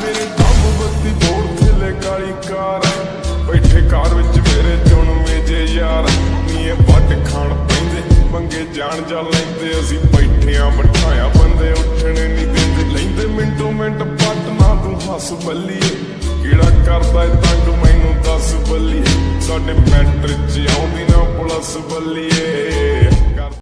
मेरे दम बत्ती बोल थले काली कार बैठे कार विच मेरे चुनवे जे यार नीए वट खाण पैंदे मंगे जान जा लैंदे असीं बैठियां बिठाया बंदे उठने नहीं देंदे लैंदे मिंटो मिंट पट ना तू हस बल्लीए किहड़ा करदा तंग मैनू दस बल्लीए साडे मैटर च आउंदी ना पुलिस बल्लीए